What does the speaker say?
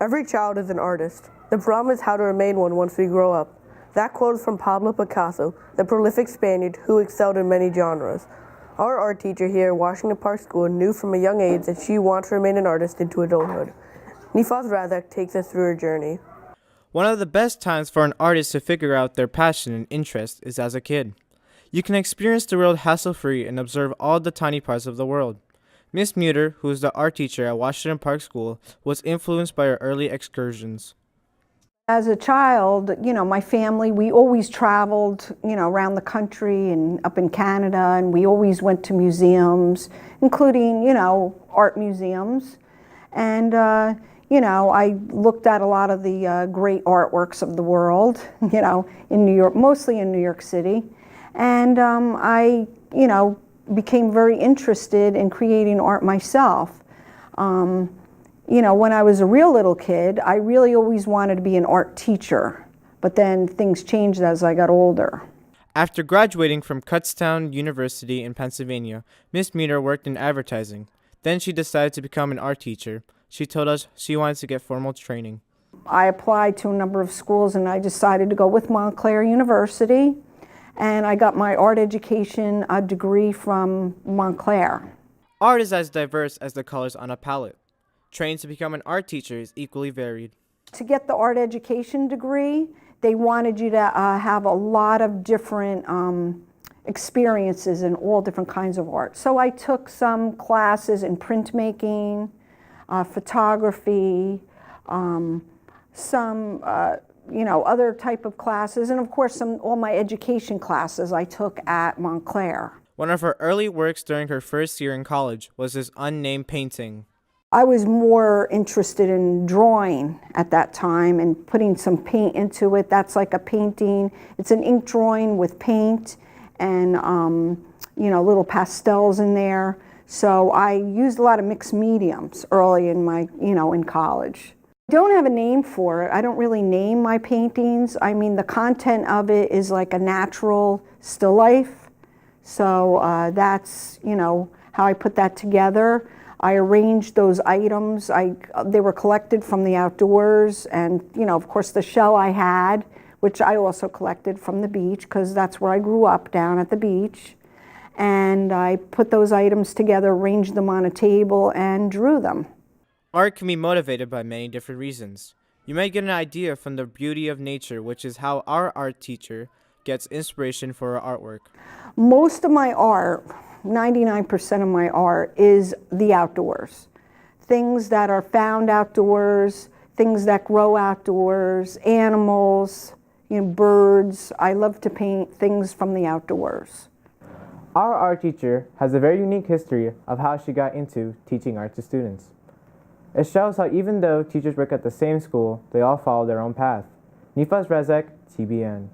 Every child is an artist. The problem is how to remain one once we grow up. That quote is from Pablo Picasso, the prolific Spaniard who excelled in many genres. Our art teacher here at Washington Park School knew from a young age that she wants to remain an artist into adulthood. Nifaz Razzak takes us through her journey. One of the best times for an artist to figure out their passion and interest is as a kid. You can experience the world hassle-free and observe all the tiny parts of the world. Miss Muehter, who is the art teacher at Washington Park School, was influenced by her early excursions. As a child, my family, we always traveled, around the country and up in Canada, and we always went to museums, including, art museums. And, I looked at a lot of the great artworks of the world, in New York, mostly in New York City. And I, became very interested in creating art myself. When I was a real little kid, I really always wanted to be an art teacher, but then things changed as I got older. After graduating from Kutztown University in Pennsylvania, Miss Muehter worked in advertising. Then she decided to become an art teacher. She told us she wanted to get formal training. I applied to a number of schools and I decided to go with Montclair University, and I got my art education degree from Montclair. Art is as diverse as the colors on a palette. Training to become an art teacher is equally varied. To get the art education degree, they wanted you to have a lot of different experiences in all different kinds of art. So I took some classes in printmaking, photography, some other type of classes, and of course all my education classes I took at Montclair. One of her early works during her first year in college was this unnamed painting. I was more interested in drawing at that time and putting some paint into it. That's like a painting. It's an ink drawing with paint and little pastels in there. So I used a lot of mixed mediums early in my, in college. I don't have a name for it. I don't really name my paintings. I mean, the content of it is like a natural still life. So that's, how I put that together. I arranged those items. They were collected from the outdoors, and of course the shell I had, which I also collected from the beach because that's where I grew up, down at the beach. And I put those items together, arranged them on a table, and drew them. Art can be motivated by many different reasons. You might get an idea from the beauty of nature, which is how our art teacher gets inspiration for her artwork. Most of my art, 99% of my art, is the outdoors. Things that are found outdoors, things that grow outdoors, animals, birds. I love to paint things from the outdoors. Our art teacher has a very unique history of how she got into teaching art to students. It shows how even though teachers work at the same school, they all follow their own path. Nifaz, Razzak, TBN.